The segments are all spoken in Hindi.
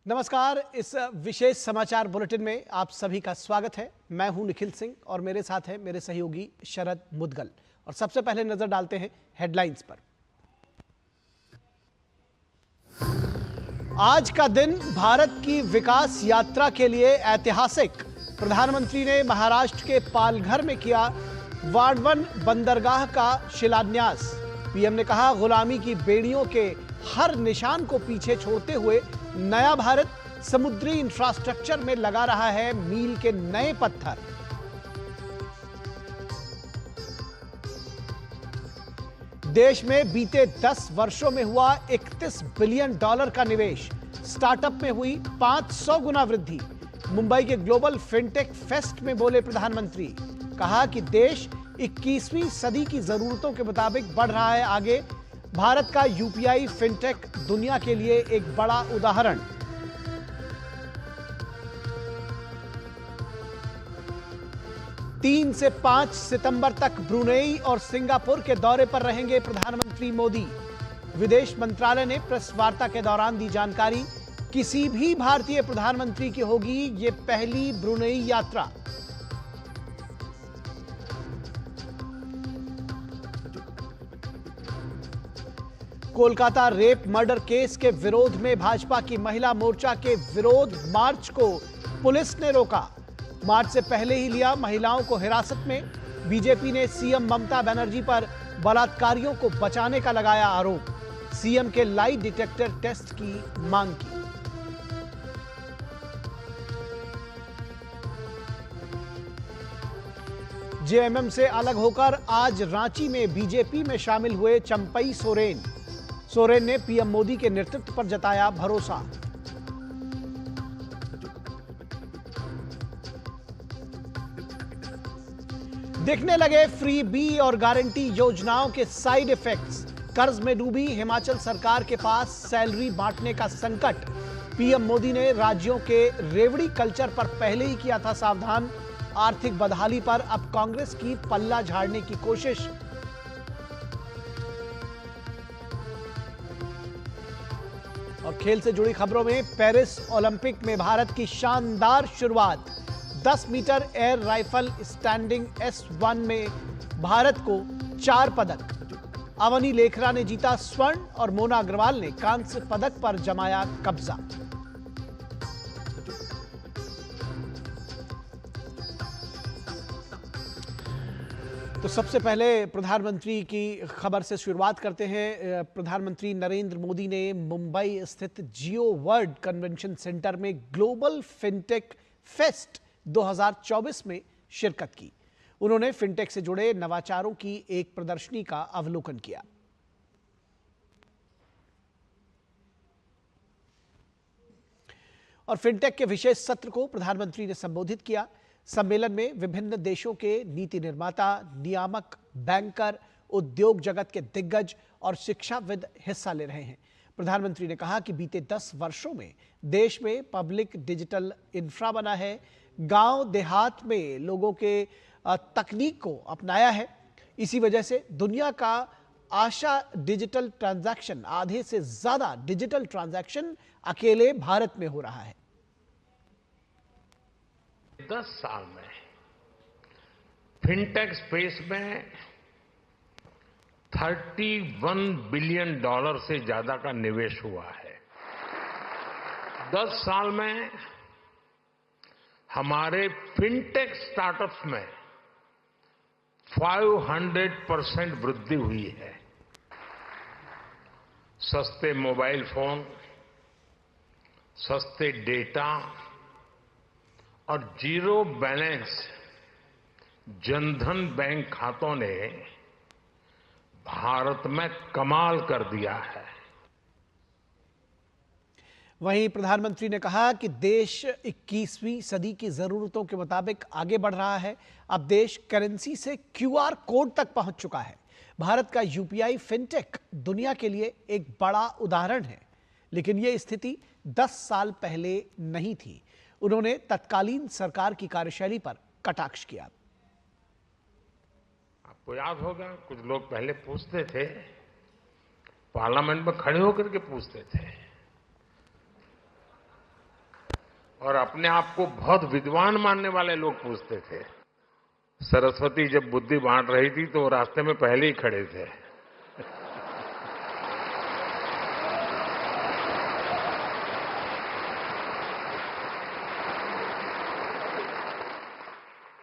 नमस्कार। इस विशेष समाचार बुलेटिन में आप सभी का स्वागत है। मैं हूं निखिल सिंह और मेरे साथ है मेरे सहयोगी शरद मुदगल। और सबसे पहले नजर डालते हैं हेडलाइंस पर। आज का दिन भारत की विकास यात्रा के लिए ऐतिहासिक। प्रधानमंत्री ने महाराष्ट्र के पालघर में किया वाडवन बंदरगाह का शिलान्यास। पीएम ने कहा, गुलामी की बेड़ियों के हर निशान को पीछे छोड़ते हुए नया भारत समुद्री इंफ्रास्ट्रक्चर में लगा रहा है मील के नए पत्थर। देश में बीते 10 वर्षों में हुआ $31 बिलियन का निवेश। स्टार्टअप में हुई 500 गुना वृद्धि। मुंबई के ग्लोबल फिनटेक फेस्ट में बोले प्रधानमंत्री। कहा कि देश 21वीं सदी की जरूरतों के मुताबिक बढ़ रहा है आगे। भारत का यूपीआई फिनटेक दुनिया के लिए एक बड़ा उदाहरण। तीन से 5 सितंबर तक ब्रुनेई और सिंगापुर के दौरे पर रहेंगे प्रधानमंत्री मोदी। विदेश मंत्रालय ने प्रेस वार्ता के दौरान दी जानकारी। किसी भी भारतीय प्रधानमंत्री की होगी ये पहली ब्रुनेई यात्रा। कोलकाता रेप मर्डर केस के विरोध में भाजपा की महिला मोर्चा के विरोध मार्च को पुलिस ने रोका। मार्च से पहले ही लिया महिलाओं को हिरासत में। बीजेपी ने सीएम ममता बनर्जी पर बलात्कारियों को बचाने का लगाया आरोप। सीएम के लाई डिटेक्टर टेस्ट की मांग की। जेएमएम से अलग होकर आज रांची में बीजेपी में शामिल हुए चंपई सोरेन। सोरेन ने पीएम मोदी के नेतृत्व पर जताया भरोसा। दिखने लगे फ्री बी और गारंटी योजनाओं के साइड इफेक्ट्स। कर्ज में डूबी हिमाचल सरकार के पास सैलरी बांटने का संकट। पीएम मोदी ने राज्यों के रेवड़ी कल्चर पर पहले ही किया था सावधान। आर्थिक बदहाली पर अब कांग्रेस की पल्ला झाड़ने की कोशिश। और खेल से जुड़ी खबरों में पेरिस ओलंपिक में भारत की शानदार शुरुआत। 10 metre air rifle standing S1 में भारत को 4 पदक। अवनी लेखरा ने जीता स्वर्ण और मोना अग्रवाल ने कांस्य पदक पर जमाया कब्जा। तो सबसे पहले प्रधानमंत्री की खबर से शुरुआत करते हैं। प्रधानमंत्री नरेंद्र मोदी ने मुंबई स्थित जियो वर्ल्ड कन्वेंशन सेंटर में ग्लोबल फिनटेक फेस्ट 2024 में शिरकत की। उन्होंने फिनटेक से जुड़े नवाचारों की एक प्रदर्शनी का अवलोकन किया। और फिनटेक के विशेष सत्र को प्रधानमंत्री ने संबोधित किया। सम्मेलन में विभिन्न देशों के नीति निर्माता, नियामक, बैंकर, उद्योग जगत के दिग्गज और शिक्षाविद हिस्सा ले रहे हैं। प्रधानमंत्री ने कहा कि बीते 10 वर्षों में देश में पब्लिक डिजिटल इंफ्रा बना है। गांव देहात में लोगों के तकनीक को अपनाया है। इसी वजह से दुनिया का आशा डिजिटल ट्रांजैक्शन, आधे से ज्यादा डिजिटल ट्रांजैक्शन अकेले भारत में हो रहा है। 10 साल में फिनटेक स्पेस में $31 बिलियन से ज्यादा का निवेश हुआ है। 10 साल में हमारे फिनटेक स्टार्टअप्स में 500% वृद्धि हुई है। सस्ते मोबाइल फोन, सस्ते डेटा और जीरो बैलेंस जनधन बैंक खातों ने भारत में कमाल कर दिया है। वहीं प्रधानमंत्री ने कहा कि देश 21वीं सदी की जरूरतों के मुताबिक आगे बढ़ रहा है। अब देश करेंसी से क्यूआर कोड तक पहुंच चुका है। भारत का यूपीआई फिनटेक दुनिया के लिए एक बड़ा उदाहरण है, लेकिन यह स्थिति 10 साल पहले नहीं थी। उन्होंने तत्कालीन सरकार की कार्यशैली पर कटाक्ष किया। आपको याद होगा, कुछ लोग पहले पूछते थे, पार्लियामेंट में खड़े होकर के पूछते थे और अपने आप को बहुत विद्वान मानने वाले लोग पूछते थे। सरस्वती जब बुद्धि बांट रही थी तो वो रास्ते में पहले ही खड़े थे।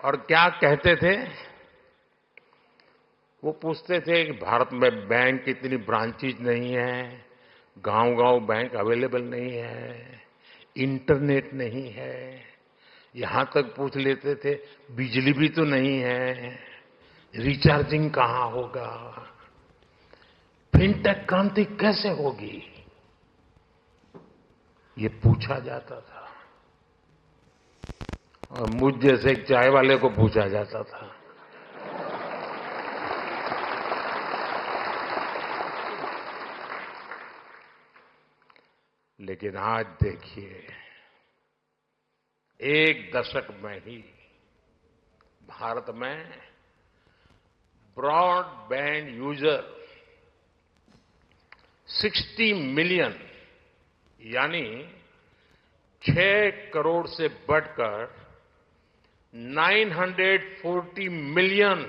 और क्या कहते थे? वो पूछते थे कि भारत में बैंक की इतनी ब्रांचेज नहीं है, गांव-गांव बैंक अवेलेबल नहीं है, इंटरनेट नहीं है, यहां तक पूछ लेते थे बिजली भी तो नहीं है, रिचार्जिंग कहां होगा, फिनटेक क्रांति कैसे होगी, ये पूछा जाता था। और मुझ जैसे एक चाय वाले को पूछा जाता था। लेकिन आज देखिए, एक दशक में ही भारत में ब्रॉडबैंड यूजर 60 मिलियन यानी 6 करोड़ से बढ़कर 940 मिलियन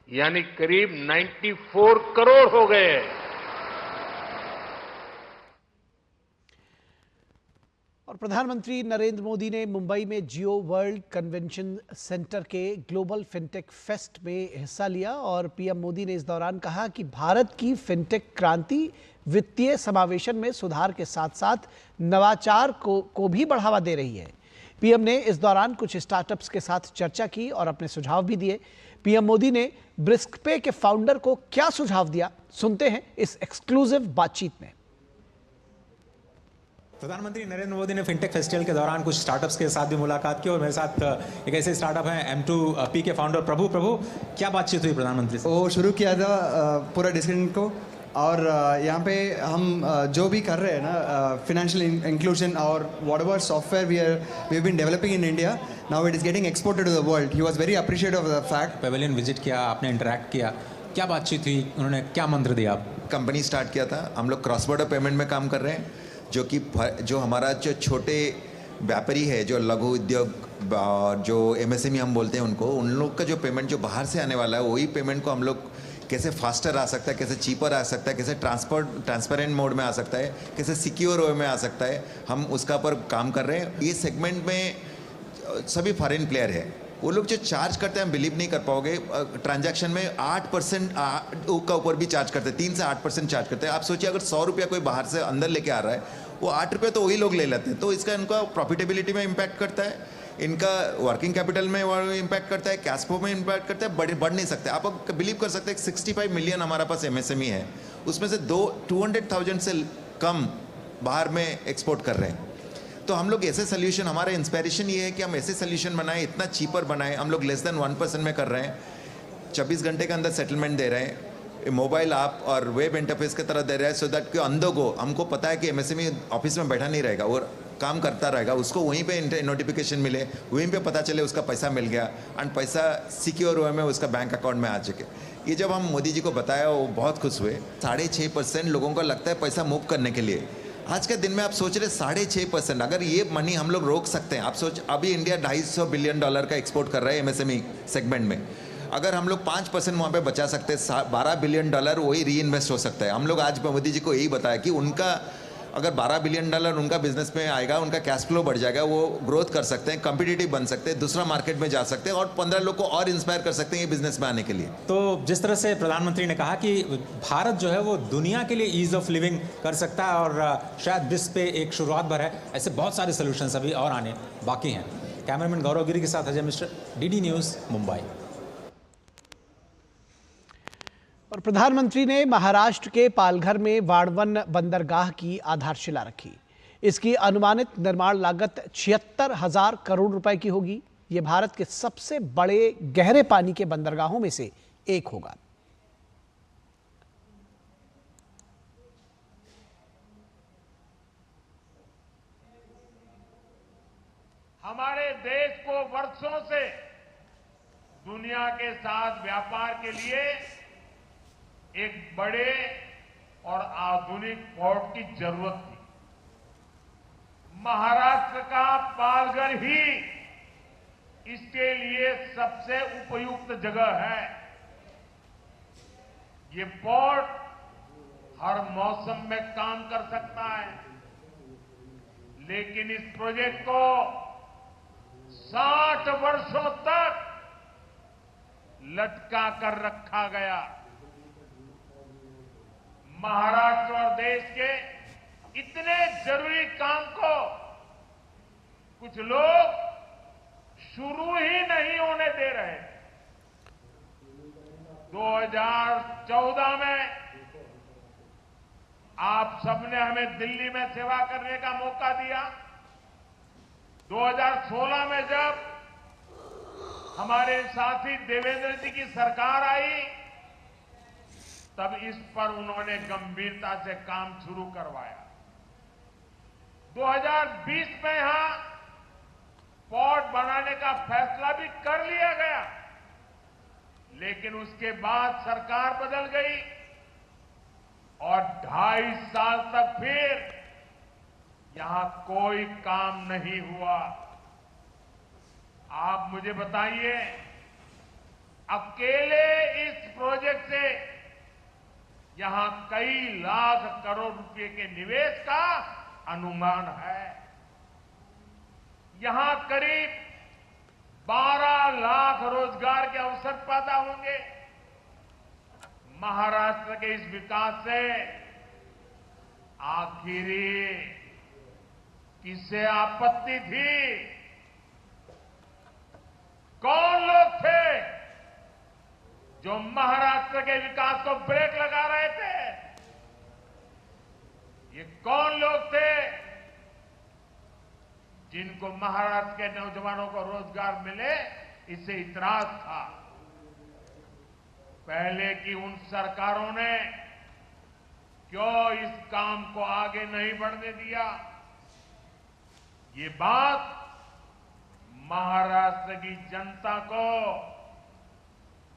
यानी करीब 94 करोड़ हो गए। और प्रधानमंत्री नरेंद्र मोदी ने मुंबई में जियो वर्ल्ड कन्वेंशन सेंटर के ग्लोबल फिनटेक फेस्ट में हिस्सा लिया और पीएम मोदी ने इस दौरान कहा कि भारत की फिनटेक क्रांति वित्तीय समावेशन में सुधार के साथ साथ नवाचार को भी बढ़ावा दे रही है। पीएम ने इस दौरान कुछ स्टार्टअप्स के साथ चर्चा की और अपने सुझाव भी दिए। पीएम मोदी ने ब्रिस्कपे के फाउंडर को क्या सुझाव दिया, सुनते हैं इस एक्सक्लूसिव बातचीत में। प्रधानमंत्री नरेंद्र मोदी ने फिनटेक फेस्टिवल के दौरान कुछ स्टार्टअप्स के साथ भी मुलाकात की और मेरे साथ एक ऐसे स्टार्टअप है M2P के फाउंडर प्रभु। क्या बातचीत हुई प्रधानमंत्री से? वो शुरू किया था पूरा डिस्कशन को, और यहाँ पे हम जो भी कर रहे हैं ना, फाइनेंशियल इंक्लूजन और whatever software we have been developing in India, now it is getting exported to the world. He was very appreciative of the fact. Pavilion visit किया, आपने इंटरेक्ट किया, क्या बातचीत हुई, उन्होंने क्या मंत्र दिया? कंपनी स्टार्ट किया था, हम लोग क्रॉस बॉर्डर पेमेंट में काम कर रहे हैं, जो हमारा जो छोटे व्यापारी है, जो लघु उद्योग, जो MSME हम बोलते हैं उनको, उन लोग का जो पेमेंट जो बाहर से आने वाला है, वही पेमेंट को हम लोग कैसे फास्टर आ सकता है, कैसे चीपर आ सकता है, कैसे ट्रांसपेरेंट मोड में आ सकता है, कैसे सिक्योर वे में आ सकता है, हम उसका पर काम कर रहे हैं। ये सेगमेंट में सभी फॉरेन प्लेयर है, वो लोग जो चार्ज करते हैं बिलीव नहीं कर पाओगे, ट्रांजैक्शन में 8% का ऊपर भी चार्ज करते हैं, 3 से 8% चार्ज करते हैं। आप सोचिए अगर 100 रुपया कोई बाहर से अंदर लेके आ रहा है, वो 8 रुपये तो वही लोग ले लेते हैं। तो इसका इनका प्रॉफिटेबिलिटी में इम्पैक्ट करता है, इनका वर्किंग कैपिटल में इम्पैक्ट करता है, कैश फ्लो में इम्पैक्ट करता है, बढ़ नहीं सकते। आप बिलीव कर सकते हैं 65 मिलियन हमारा पास MSME है, उसमें से 200,000 से कम बाहर में एक्सपोर्ट कर रहे हैं। तो हम लोग ऐसे सोल्यूशन, हमारा इंस्पिरेशन ये है कि हम ऐसे सोल्यूशन बनाएं, इतना चीपर बनाएं। हम लोग लेस देन 1% में कर रहे हैं, 24 घंटे के अंदर सेटलमेंट दे रहे हैं, मोबाइल ऐप और वेब इंटरफेस की तरह दे रहे हैं, सो दैट कि अंधों को, हमको पता है कि MSME ऑफिस में बैठा नहीं रहेगा, वो काम करता रहेगा, उसको वहीं पे नोटिफिकेशन मिले, वहीं पे पता चले उसका पैसा मिल गया, एंड पैसा सिक्योर वे में उसका बैंक अकाउंट में आ चुके। ये जब हम मोदी जी को बताया, वो बहुत खुश हुए। 6.5% लोगों को लगता है पैसा मूव करने के लिए। आज के दिन में आप सोच रहे 6.5%, अगर ये मनी हम लोग रोक सकते हैं। आप सोच, अभी इंडिया $250 बिलियन का एक्सपोर्ट कर रहा है MSME सेगमेंट में, अगर हम लोग 5% वहाँ पे बचा सकते हैं, $12 बिलियन वही री इन्वेस्ट हो सकता है। हम लोग आज मोदी जी को यही बताया कि उनका अगर $12 बिलियन उनका बिजनेस में आएगा, उनका कैश फ्लो बढ़ जाएगा, वो ग्रोथ कर सकते हैं, कॉम्पिटिटिव बन सकते हैं, दूसरा मार्केट में जा सकते हैं और 15 लोग को और इंस्पायर कर सकते हैं ये बिजनेस में आने के लिए। तो जिस तरह से प्रधानमंत्री ने कहा कि भारत जो है वो दुनिया के लिए ईज ऑफ लिविंग कर सकता है और शायद ब्रिस्क पे एक शुरुआत भर है, ऐसे बहुत सारे सोल्यूशन अभी और आने बाकी हैं। कैमरामैन गौरव गिरी के साथ अजय मिश्र, DD न्यूज़, मुंबई। और प्रधानमंत्री ने महाराष्ट्र के पालघर में वाड़वन बंदरगाह की आधारशिला रखी। इसकी अनुमानित निर्माण लागत 76,000 करोड़ रुपए की होगी। यह भारत के सबसे बड़े गहरे पानी के बंदरगाहों में से एक होगा। हमारे देश को वर्षों से दुनिया के साथ व्यापार के लिए एक बड़े और आधुनिक पोर्ट की जरूरत थी। महाराष्ट्र का पालघर ही इसके लिए सबसे उपयुक्त जगह है। ये पोर्ट हर मौसम में काम कर सकता है, लेकिन इस प्रोजेक्ट को 60 वर्षों तक लटका कर रखा गया। महाराष्ट्र और देश के इतने जरूरी काम को कुछ लोग शुरू ही नहीं होने दे रहे। 2014 में आप सबने हमें दिल्ली में सेवा करने का मौका दिया। 2016 में जब हमारे साथी देवेंद्र जी की सरकार आई, तब इस पर उन्होंने गंभीरता से काम शुरू करवाया। 2020 में यहां पोर्ट बनाने का फैसला भी कर लिया गया, लेकिन उसके बाद सरकार बदल गई और 2.5 साल तक फिर यहां कोई काम नहीं हुआ। आप मुझे बताइए, अकेले इस प्रोजेक्ट से यहां कई लाख करोड़ रुपए के निवेश का अनुमान है। यहां करीब 12 लाख रोजगार के अवसर पैदा होंगे। महाराष्ट्र के इस विकास से आखिरी किसे आपत्ति थी? कौन लोग थे जो महाराष्ट्र के विकास को ब्रेक लगा रहे थे? ये कौन लोग थे जिनको महाराष्ट्र के नौजवानों को रोजगार मिले इससे इतराज था? पहले की उन सरकारों ने क्यों इस काम को आगे नहीं बढ़ने दिया? ये बात महाराष्ट्र की जनता को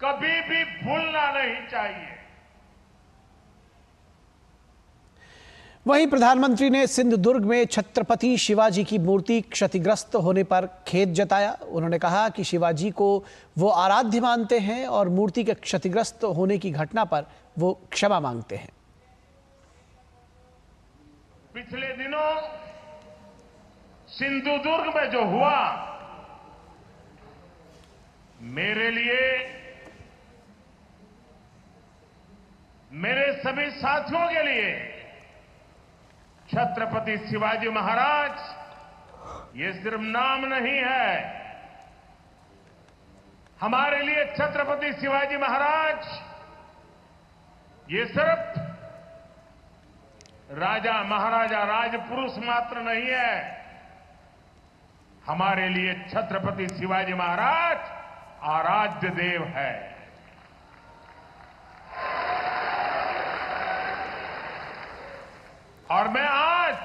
कभी भी भूलना नहीं चाहिए। वहीं प्रधानमंत्री ने सिंधुदुर्ग में छत्रपति शिवाजी की मूर्ति क्षतिग्रस्त होने पर खेद जताया। उन्होंने कहा कि शिवाजी को वो आराध्य मानते हैं और मूर्ति के क्षतिग्रस्त होने की घटना पर वो क्षमा मांगते हैं। पिछले दिनों सिंधुदुर्ग में जो हुआ, मेरे लिए, मेरे सभी साथियों के लिए छत्रपति शिवाजी महाराज ये सिर्फ नाम नहीं है। हमारे लिए छत्रपति शिवाजी महाराज ये सिर्फ राजा महाराजा राजपुरुष मात्र नहीं है। हमारे लिए छत्रपति शिवाजी महाराज आराध्य देव है। और मैं आज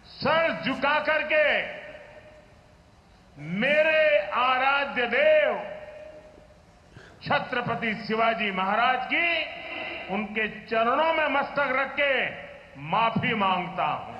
सर झुका करके मेरे आराध्य देव छत्रपति शिवाजी महाराज की उनके चरणों में मस्तक रख के माफी मांगता हूं।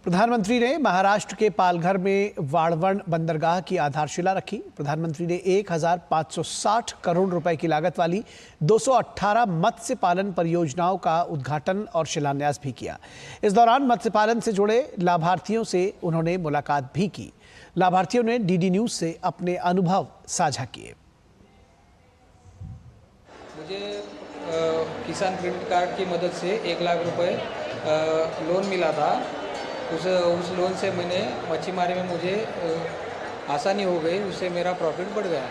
प्रधानमंत्री ने महाराष्ट्र के पालघर में वाड़वण बंदरगाह की आधारशिला रखी। प्रधानमंत्री ने 1560 करोड़ रुपए की लागत वाली 218 मत्स्य पालन परियोजनाओं का उद्घाटन और शिलान्यास भी किया। इस दौरान मत्स्य पालन से जुड़े लाभार्थियों से उन्होंने मुलाकात भी की। लाभार्थियों ने डीडी न्यूज से अपने अनुभव साझा किए। मुझे किसान क्रेडिट कार्ड की मदद से 1 लाख रुपए लोन मिला था। उस लोन से मैंने मच्छीमारी में मुझे आसानी हो गई, उससे मेरा प्रॉफिट बढ़ गया।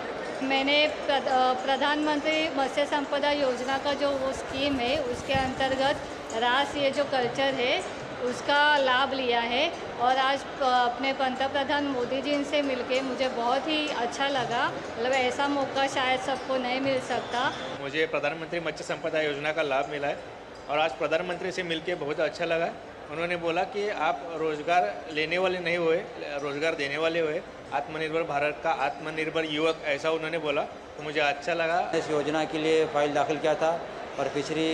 मैंने प्रधानमंत्री मत्स्य संपदा योजना का जो वो स्कीम है उसके अंतर्गत रास ये जो कल्चर है उसका लाभ लिया है और आज अपने पंतप्रधान मोदी जी से मिलके मुझे बहुत ही अच्छा लगा। मतलब ऐसा मौका शायद सबको नहीं मिल सकता। मुझे प्रधानमंत्री मत्स्य संपदा योजना का लाभ मिला है और आज प्रधानमंत्री से मिलके बहुत अच्छा लगा। उन्होंने बोला कि आप रोजगार लेने वाले नहीं हुए, रोजगार देने वाले हुए, आत्मनिर्भर भारत का आत्मनिर्भर युवक, ऐसा उन्होंने बोला तो मुझे अच्छा लगा। इस योजना के लिए फाइल दाखिल किया था और फिशरी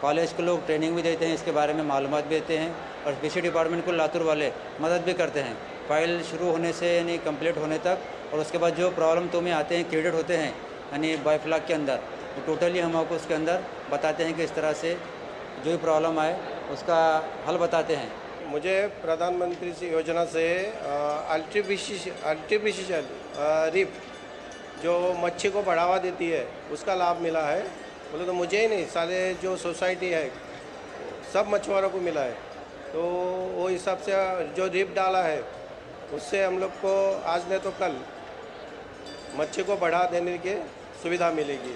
कॉलेज को लोग ट्रेनिंग भी देते हैं, इसके बारे में मालूमात भी देते हैं और फिशरी डिपार्टमेंट को लातूर वाले मदद भी करते हैं फाइल शुरू होने से यानी कंप्लीट होने तक। और उसके बाद जो प्रॉब्लम तुम्हें आते हैं क्रेडिट होते हैं यानी बायोफ्लॉग के अंदर, तो टोटली हम आपको उसके अंदर बताते हैं कि इस तरह से जो भी प्रॉब्लम आए उसका हल बताते हैं। मुझे प्रधानमंत्री से योजना से आर्टिफिशियल रीफ जो मच्छी को बढ़ावा देती है उसका लाभ मिला है। बोले तो मुझे ही नहीं, सारे जो सोसाइटी है सब मछुआरों को मिला है। तो वो हिसाब से जो रीफ डाला है उससे हम लोग को आज नहीं तो कल मच्छी को बढ़ा देने की सुविधा मिलेगी।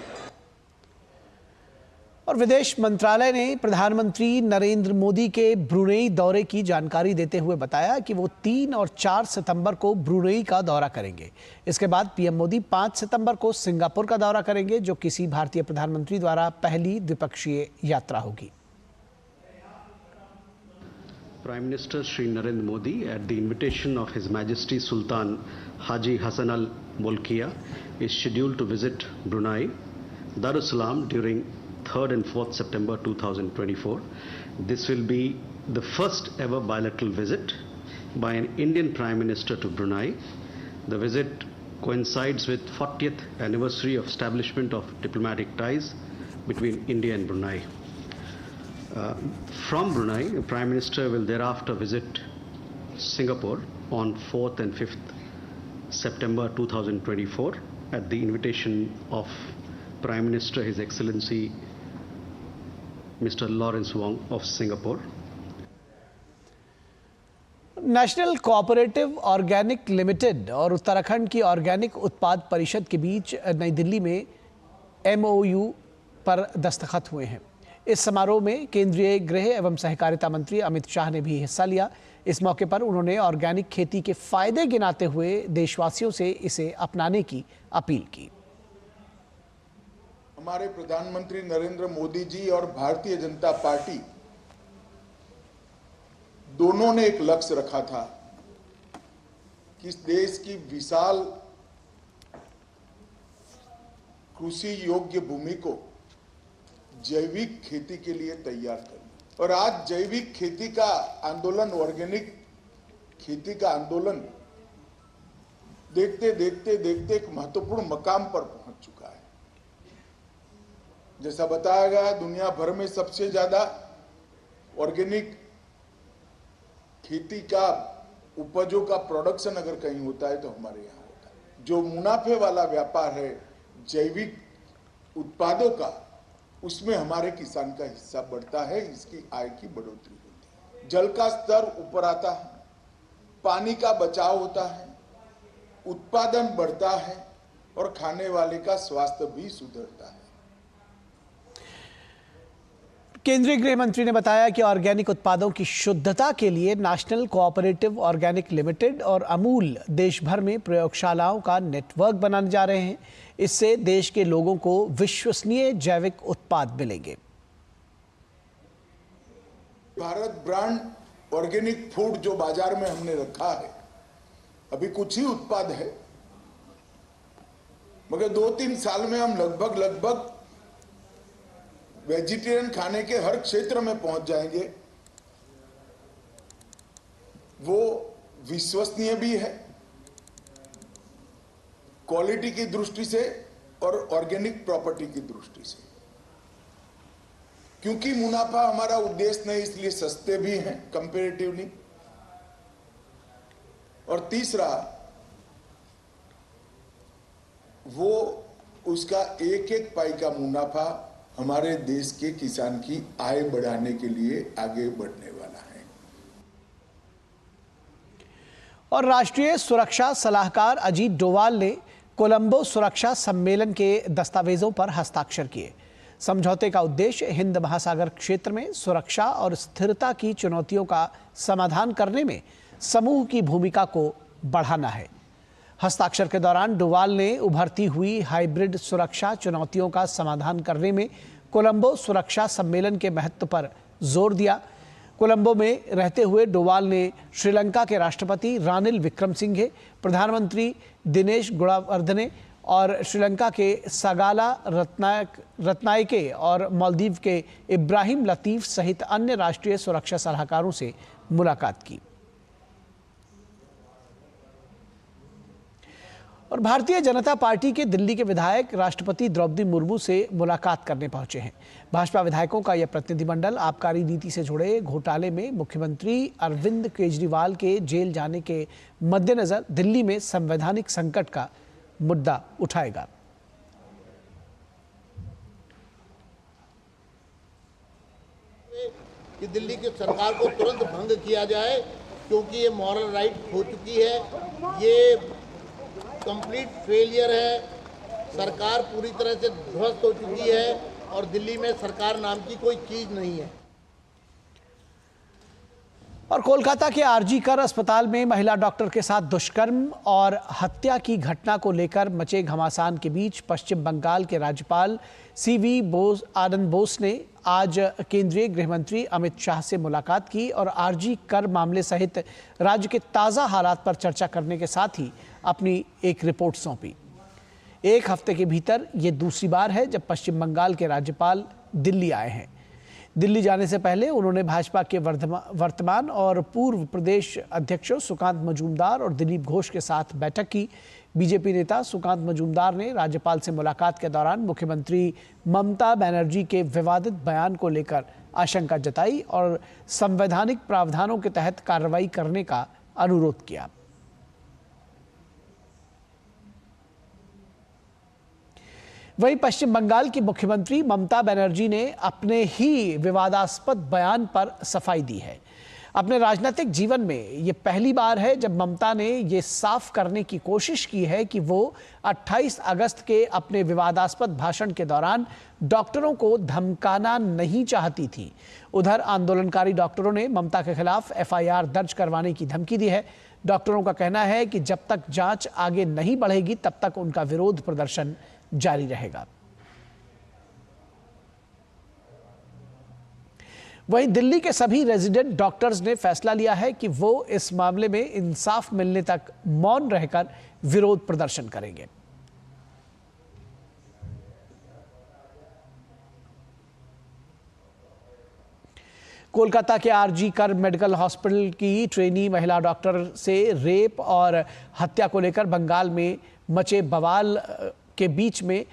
और विदेश मंत्रालय ने प्रधानमंत्री नरेंद्र मोदी के ब्रुनेई दौरे की जानकारी देते हुए बताया कि वो 3 और 4 सितंबर को ब्रुनेई का दौरा करेंगे। इसके बाद पीएम मोदी 5 सितंबर को सिंगापुर का दौरा करेंगे, जो किसी भारतीय प्रधानमंत्री द्वारा पहली द्विपक्षीय यात्रा होगी। Prime Minister Shri Narendra Modi, at the invitation of His Majesty Sultan Haji Hassan Al Bolkiah, is scheduled to visit Brunei Darussalam during 3rd and 4th September 2024. This will be the first ever bilateral visit by an Indian Prime Minister to Brunei. The visit coincides with 40th anniversary of establishment of diplomatic ties between India and Brunei. From Brunei, the Prime Minister will thereafter visit Singapore on 4th and 5th September 2024 at the invitation of Prime Minister His Excellency Mr. Lawrence Wong of Singapore. National cooperative organic limited और उत्तराखंड की ऑर्गेनिक उत्पाद परिषद के बीच नई दिल्ली में MOU पर दस्तखत हुए हैं। इस समारोह में केंद्रीय गृह एवं सहकारिता मंत्री अमित शाह ने भी हिस्सा लिया। इस मौके पर उन्होंने ऑर्गेनिक खेती के फायदे गिनाते हुए देशवासियों से इसे अपनाने की अपील की। हमारे प्रधानमंत्री नरेंद्र मोदी जी और भारतीय जनता पार्टी दोनों ने एक लक्ष्य रखा था कि इस देश की विशाल कृषि योग्य भूमि को जैविक खेती के लिए तैयार करना। और आज जैविक खेती का आंदोलन, ऑर्गेनिक खेती का आंदोलन देखते देखते देखते एक महत्वपूर्ण मकाम पर पहुंच चुका है। जैसा बताया गया, दुनिया भर में सबसे ज्यादा ऑर्गेनिक खेती का उपजों का प्रोडक्शन अगर कहीं होता है तो हमारे यहाँ होता है। जो मुनाफे वाला व्यापार है जैविक उत्पादों का, उसमें हमारे किसान का हिस्सा बढ़ता है, इसकी आय की बढ़ोतरी होती है, जल का स्तर ऊपर आता है, पानी का बचाव होता है, उत्पादन बढ़ता है और खाने वाले का स्वास्थ्य भी सुधरता है। केंद्रीय गृह मंत्री ने बताया कि ऑर्गेनिक उत्पादों की शुद्धता के लिए नेशनल कोऑपरेटिव ऑर्गेनिक लिमिटेड और अमूल देश भर में प्रयोगशालाओं का नेटवर्क बनाने जा रहे हैं। इससे देश के लोगों को विश्वसनीय जैविक उत्पाद मिलेंगे। भारत ब्रांड ऑर्गेनिक फूड जो बाजार में हमने रखा है, अभी कुछ ही उत्पाद है, मगर 2-3 साल में हम लगभग वेजिटेरियन खाने के हर क्षेत्र में पहुंच जाएंगे। वो विश्वसनीय भी है क्वालिटी की दृष्टि से और ऑर्गेनिक प्रॉपर्टी की दृष्टि से, क्योंकि मुनाफा हमारा उद्देश्य नहीं, इसलिए सस्ते भी हैं कंपैरेटिवली। और तीसरा, वो उसका एक एक पाई का मुनाफा हमारे देश के किसान की आय बढ़ाने के लिए आगे बढ़ने वाला है। और राष्ट्रीय सुरक्षा सलाहकार अजीत डोवाल ने कोलंबो सुरक्षा सम्मेलन के दस्तावेजों पर हस्ताक्षर किए। समझौते का उद्देश्य हिंद महासागर क्षेत्र में सुरक्षा और स्थिरता की चुनौतियों का समाधान करने में समूह की भूमिका को बढ़ाना है। हस्ताक्षर के दौरान डोवाल ने उभरती हुई हाइब्रिड सुरक्षा चुनौतियों का समाधान करने में कोलंबो सुरक्षा सम्मेलन के महत्व पर जोर दिया। कोलंबो में रहते हुए डोवाल ने श्रीलंका के राष्ट्रपति रानिल विक्रमसिंघे, प्रधानमंत्री दिनेश गुणावर्धने और श्रीलंका के सगाला रत्नायके और मालदीव के इब्राहिम लतीफ सहित अन्य राष्ट्रीय सुरक्षा सलाहकारों से मुलाकात की। और भारतीय जनता पार्टी के दिल्ली के विधायक राष्ट्रपति द्रौपदी मुर्मू से मुलाकात करने पहुंचे हैं। भाजपा विधायकों का यह प्रतिनिधिमंडल आबकारी नीति से जुड़े घोटाले में मुख्यमंत्री अरविंद केजरीवाल के जेल जाने के मद्देनजर दिल्ली में संवैधानिक संकट का मुद्दा उठाएगा। कि दिल्ली की सरकार को तुरंत भंग किया जाए, क्योंकि ये मॉरल राइट खो चुकी है, ये कंप्लीट फेलियर है, सरकार पूरी तरह से ध्वस्त हो चुकी है और दिल्ली में सरकार नाम की कोई चीज नहीं है। और कोलकाता के आरजी-कर अस्पताल में महिला डॉक्टर के साथ दुष्कर्म और हत्या की घटना को लेकर मचे घमासान के बीच पश्चिम बंगाल के राज्यपाल सीवी आनंद बोस ने आज केंद्रीय गृह मंत्री अमित शाह से मुलाकात की और आरजी-कर मामले सहित राज्य के ताज़ा हालात पर चर्चा करने के साथ ही अपनी एक रिपोर्ट सौंपी। एक हफ्ते के भीतर ये दूसरी बार है जब पश्चिम बंगाल के राज्यपाल दिल्ली आए हैं। दिल्ली जाने से पहले उन्होंने भाजपा के वर्तमान और पूर्व प्रदेश अध्यक्षों सुकांत मजूमदार और दिलीप घोष के साथ बैठक की। बीजेपी नेता सुकांत मजूमदार ने राज्यपाल से मुलाकात के दौरान मुख्यमंत्री ममता बनर्जी के विवादित बयान को लेकर आशंका जताई और संवैधानिक प्रावधानों के तहत कार्रवाई करने का अनुरोध किया। वहीं पश्चिम बंगाल की मुख्यमंत्री ममता बनर्जी ने अपने ही विवादास्पद बयान पर सफाई दी है। अपने राजनीतिक जीवन में ये पहली बार है जब ममता ने ये साफ करने की कोशिश की है कि वो 28 अगस्त के अपने विवादास्पद भाषण के दौरान डॉक्टरों को धमकाना नहीं चाहती थी। उधर आंदोलनकारी डॉक्टरों ने ममता के खिलाफ एफआईआर दर्ज करवाने की धमकी दी है। डॉक्टरों का कहना है कि जब तक जांच आगे नहीं बढ़ेगी तब तक उनका विरोध प्रदर्शन जारी रहेगा। वहीं दिल्ली के सभी रेजिडेंट डॉक्टर्स ने फैसला लिया है कि वो इस मामले में इंसाफ मिलने तक मौन रहकर विरोध प्रदर्शन करेंगे। कोलकाता के आरजी-कर मेडिकल हॉस्पिटल की ट्रेनी महिला डॉक्टर से रेप और हत्या को लेकर बंगाल में मचे बवाल के बीच में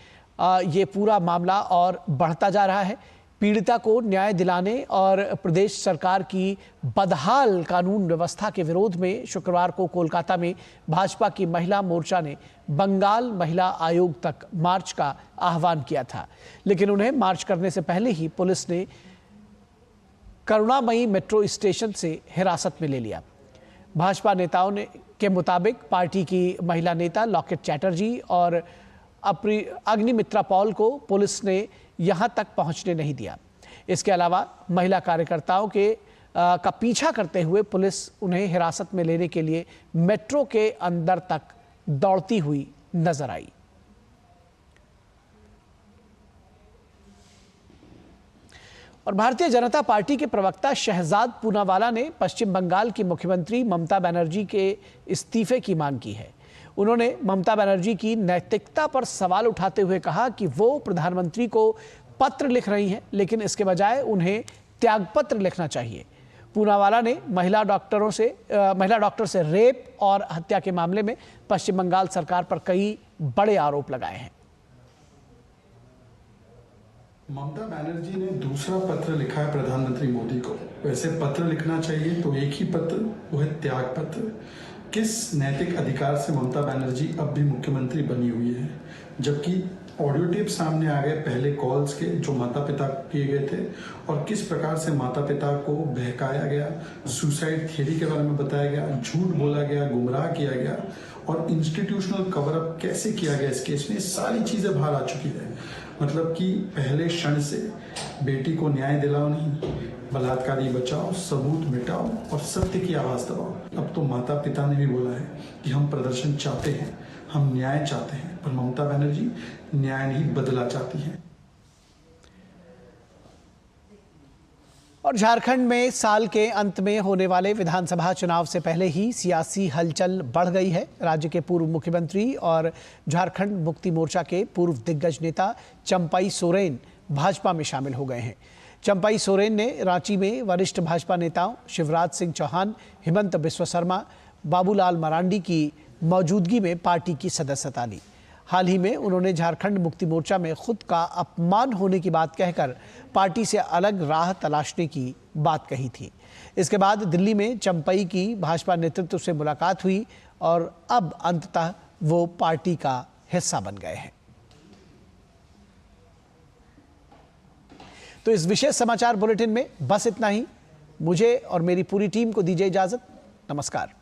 ये पूरा मामला और बढ़ता जा रहा है। पीड़िता को न्याय दिलाने और प्रदेश सरकार की बदहाल कानून व्यवस्था के विरोध में शुक्रवार को कोलकाता में भाजपा की महिला मोर्चा ने बंगाल महिला आयोग तक मार्च का आह्वान किया था, लेकिन उन्हें मार्च करने से पहले ही पुलिस ने करुणामयी मेट्रो स्टेशन से हिरासत में ले लिया। भाजपा नेताओं के मुताबिक पार्टी की महिला नेता लॉकेट चैटर्जी और अग्निमित्रा पॉल को पुलिस ने यहां तक पहुंचने नहीं दिया। इसके अलावा महिला कार्यकर्ताओं का पीछा करते हुए पुलिस उन्हें हिरासत में लेने के लिए मेट्रो के अंदर तक दौड़ती हुई नजर आई। और भारतीय जनता पार्टी के प्रवक्ता शहजाद पूनावाला ने पश्चिम बंगाल की मुख्यमंत्री ममता बनर्जी के इस्तीफे की मांग की है। उन्होंने ममता बनर्जी की नैतिकता पर सवाल उठाते हुए कहा कि वो प्रधानमंत्री को पत्र लिख रही हैं, लेकिन इसके बजाय उन्हें त्यागपत्र लिखना चाहिए। पूनावाला ने महिला डॉक्टर से रेप और हत्या के मामले में पश्चिम बंगाल सरकार पर कई बड़े आरोप लगाए हैं। ममता बनर्जी ने दूसरा पत्र लिखा है प्रधानमंत्री मोदी को। वैसे पत्र लिखना चाहिए तो एक ही पत्र, वो है त्याग पत्र। किस नैतिक अधिकार से ममता बनर्जी अब भी मुख्यमंत्री बनी हुई है, जबकि ऑडियो टेप सामने आ गए पहले कॉल्स के जो माता पिता किए गए थे और किस प्रकार से माता पिता को बहकाया गया, सुसाइड थियरी के बारे में बताया गया, झूठ बोला गया, गुमराह किया गया और इंस्टीट्यूशनल कवर अप कैसे किया गया इस केस में, सारी चीजें बाहर आ चुकी है। मतलब कि पहले क्षण से बेटी को न्याय दिलाओ नहीं, बलात्कारी बचाओ, सबूत मिटाओ और सत्य की आवाज दबाओ। अब तो माता पिता ने भी बोला है कि हम प्रदर्शन चाहते हैं, हम न्याय चाहते हैं, पर ममता बनर्जी न्याय नहीं बदला चाहती हैं। और झारखंड में साल के अंत में होने वाले विधानसभा चुनाव से पहले ही सियासी हलचल बढ़ गई है। राज्य के पूर्व मुख्यमंत्री और झारखंड मुक्ति मोर्चा के पूर्व दिग्गज नेता चंपाई सोरेन भाजपा में शामिल हो गए हैं। चंपाई सोरेन ने रांची में वरिष्ठ भाजपा नेताओं शिवराज सिंह चौहान, हिमंत बिस्वा शर्मा, बाबूलाल मरांडी की मौजूदगी में पार्टी की सदस्यता ली। हाल ही में उन्होंने झारखंड मुक्ति मोर्चा में खुद का अपमान होने की बात कहकर पार्टी से अलग राह तलाशने की बात कही थी। इसके बाद दिल्ली में चंपाई की भाजपा नेतृत्व से मुलाकात हुई और अब अंततः वो पार्टी का हिस्सा बन गए हैं। तो इस विशेष समाचार बुलेटिन में बस इतना ही। मुझे और मेरी पूरी टीम को दीजिए इजाजत। नमस्कार।